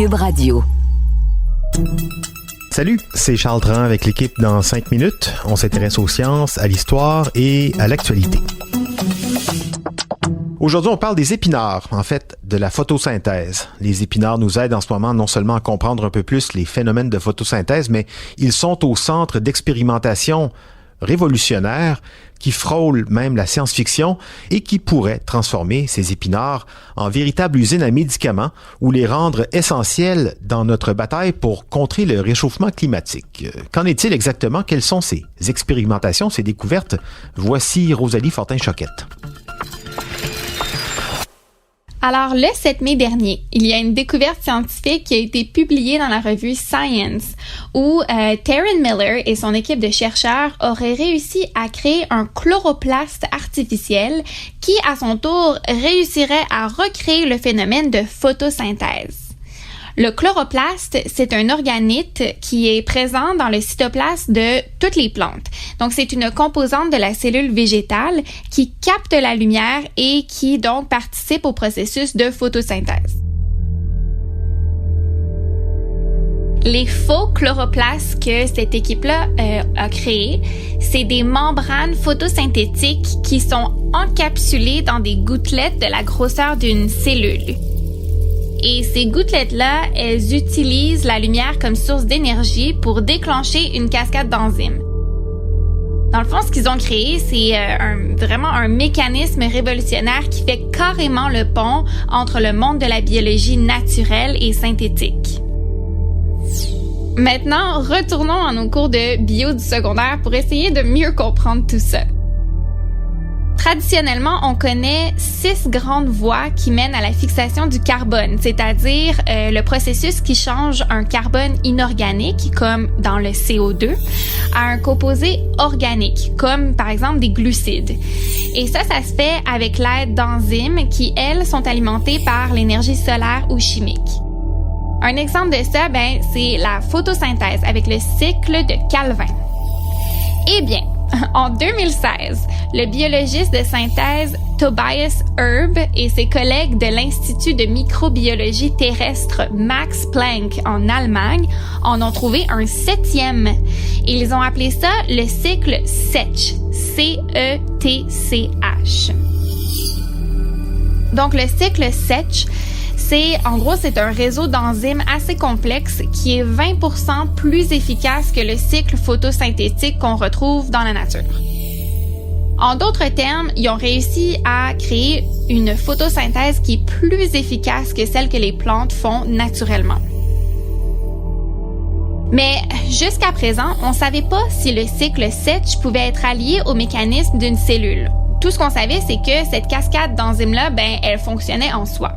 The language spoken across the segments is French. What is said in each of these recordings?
Cube Radio. Salut, c'est Charles Dran avec l'équipe dans 5 minutes. On s'intéresse aux sciences, à l'histoire et à l'actualité. Aujourd'hui, on parle des épinards, en fait, de la photosynthèse. Les épinards nous aident en ce moment non seulement à comprendre un peu plus les phénomènes de photosynthèse, mais ils sont au centre d'expérimentations révolutionnaires qui frôlent même la science-fiction et qui pourraient transformer ces épinards en véritables usines à médicaments ou les rendre essentiels dans notre bataille pour contrer le réchauffement climatique. Qu'en est-il exactement? Quelles sont ces expérimentations, ces découvertes? Voici Rosalie Fortin-Choquette. Alors, le 7 mai dernier, il y a une découverte scientifique qui a été publiée dans la revue Science où Taryn Miller et son équipe de chercheurs auraient réussi à créer un chloroplaste artificiel qui, à son tour, réussirait à recréer le phénomène de photosynthèse. Le chloroplaste, c'est un organite qui est présent dans le cytoplasme de toutes les plantes. Donc, c'est une composante de la cellule végétale qui capte la lumière et qui, donc, participe au processus de photosynthèse. Les faux chloroplastes que cette équipe-là a créés, c'est des membranes photosynthétiques qui sont encapsulées dans des gouttelettes de la grosseur d'une cellule. Et ces gouttelettes-là, elles utilisent la lumière comme source d'énergie pour déclencher une cascade d'enzymes. Dans le fond, ce qu'ils ont créé, c'est vraiment un mécanisme révolutionnaire qui fait carrément le pont entre le monde de la biologie naturelle et synthétique. Maintenant, retournons à nos cours de bio du secondaire pour essayer de mieux comprendre tout ça. Traditionnellement, on connaît 6 grandes voies qui mènent à la fixation du carbone, c'est-à-dire le processus qui change un carbone inorganique, comme dans le CO2, à un composé organique, comme par exemple des glucides. Et ça se fait avec l'aide d'enzymes qui, elles, sont alimentées par l'énergie solaire ou chimique. Un exemple de ça, c'est la photosynthèse avec le cycle de Calvin. Eh bien, en 2016, le biologiste de synthèse Tobias Erb et ses collègues de l'Institut de microbiologie terrestre Max Planck en Allemagne en ont trouvé un 7e. Ils ont appelé ça le cycle CETCH, C-E-T-C-H. Donc le cycle CETCH, c'est un réseau d'enzymes assez complexe qui est 20% plus efficace que le cycle photosynthétique qu'on retrouve dans la nature. En d'autres termes, ils ont réussi à créer une photosynthèse qui est plus efficace que celle que les plantes font naturellement. Mais jusqu'à présent, on ne savait pas si le cycle CETCH pouvait être allié au mécanisme d'une cellule. Tout ce qu'on savait, c'est que cette cascade d'enzymes-là, elle fonctionnait en soi.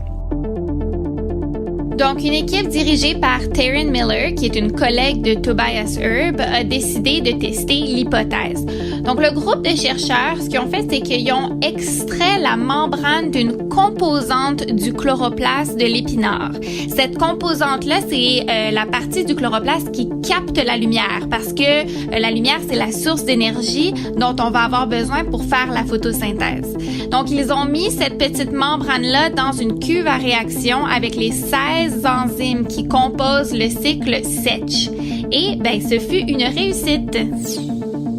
Donc, une équipe dirigée par Taryn Miller, qui est une collègue de Tobias Erb, a décidé de tester l'hypothèse. Donc, le groupe de chercheurs, ce qu'ils ont fait, c'est qu'ils ont extrait la membrane d'une composante du chloroplaste de l'épinard. Cette composante-là, c'est la partie du chloroplaste qui capte la lumière, parce que la lumière, c'est la source d'énergie dont on va avoir besoin pour faire la photosynthèse. Donc, ils ont mis cette petite membrane-là dans une cuve à réaction avec les 16 enzymes qui composent le cycle CETCH. Et ce fut une réussite.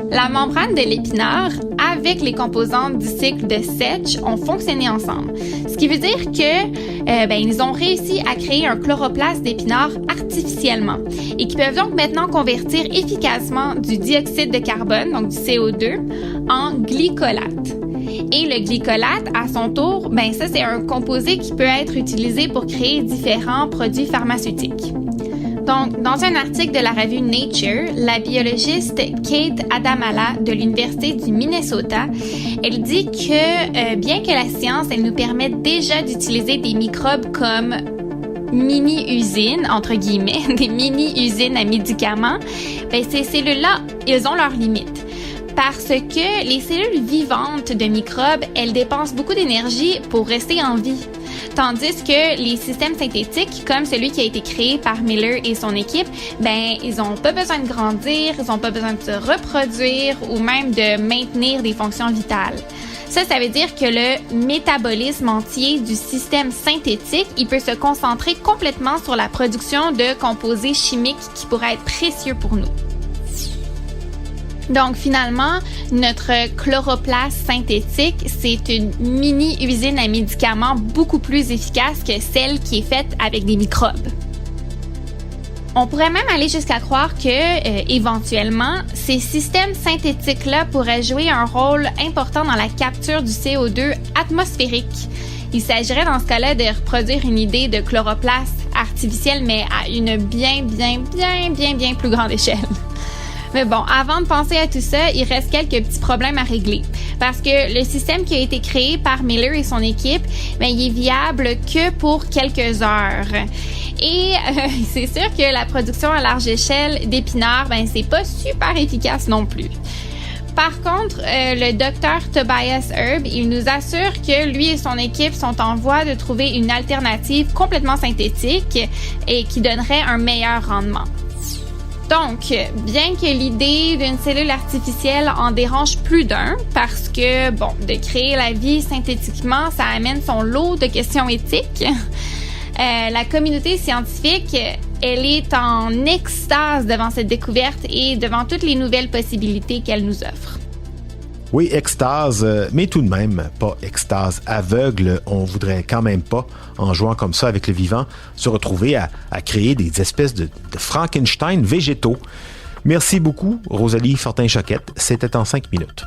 La membrane de l'épinard avec les composantes du cycle de CETCH ont fonctionné ensemble. Ce qui veut dire que ils ont réussi à créer un chloroplaste d'épinard artificiellement et qui peuvent donc maintenant convertir efficacement du dioxyde de carbone, donc du CO2, en glycolate. Et le glycolate, à son tour, ça c'est un composé qui peut être utilisé pour créer différents produits pharmaceutiques. Donc, dans un article de la revue Nature, la biologiste Kate Adamala de l'Université du Minnesota, elle dit que bien que la science, elle nous permet déjà d'utiliser des microbes comme mini-usines, entre guillemets, des mini-usines à médicaments, ces cellules-là, elles ont leurs limites. Parce que les cellules vivantes de microbes, elles dépensent beaucoup d'énergie pour rester en vie. Tandis que les systèmes synthétiques, comme celui qui a été créé par Miller et son équipe, ils n'ont pas besoin de grandir, ils n'ont pas besoin de se reproduire ou même de maintenir des fonctions vitales. Ça veut dire que le métabolisme entier du système synthétique, il peut se concentrer complètement sur la production de composés chimiques qui pourraient être précieux pour nous. Donc, finalement, notre chloroplaste synthétique, c'est une mini-usine à médicaments beaucoup plus efficace que celle qui est faite avec des microbes. On pourrait même aller jusqu'à croire que, éventuellement, ces systèmes synthétiques-là pourraient jouer un rôle important dans la capture du CO2 atmosphérique. Il s'agirait dans ce cas-là de reproduire une idée de chloroplaste artificielle, mais à une bien plus grande échelle. Mais bon, avant de penser à tout ça, il reste quelques petits problèmes à régler. Parce que le système qui a été créé par Miller et son équipe, il est viable que pour quelques heures. Et c'est sûr que la production à large échelle d'épinards, c'est pas super efficace non plus. Par contre, le docteur Tobias Erb, il nous assure que lui et son équipe sont en voie de trouver une alternative complètement synthétique et qui donnerait un meilleur rendement. Donc, bien que l'idée d'une cellule artificielle en dérange plus d'un, parce que, de créer la vie synthétiquement, ça amène son lot de questions éthiques, la communauté scientifique, elle est en extase devant cette découverte et devant toutes les nouvelles possibilités qu'elle nous offre. Oui, extase, mais tout de même, pas extase aveugle. On voudrait quand même pas, en jouant comme ça avec le vivant, se retrouver à créer des espèces de Frankenstein végétaux. Merci beaucoup, Rosalie Fortin-Choquette. C'était en 5 minutes.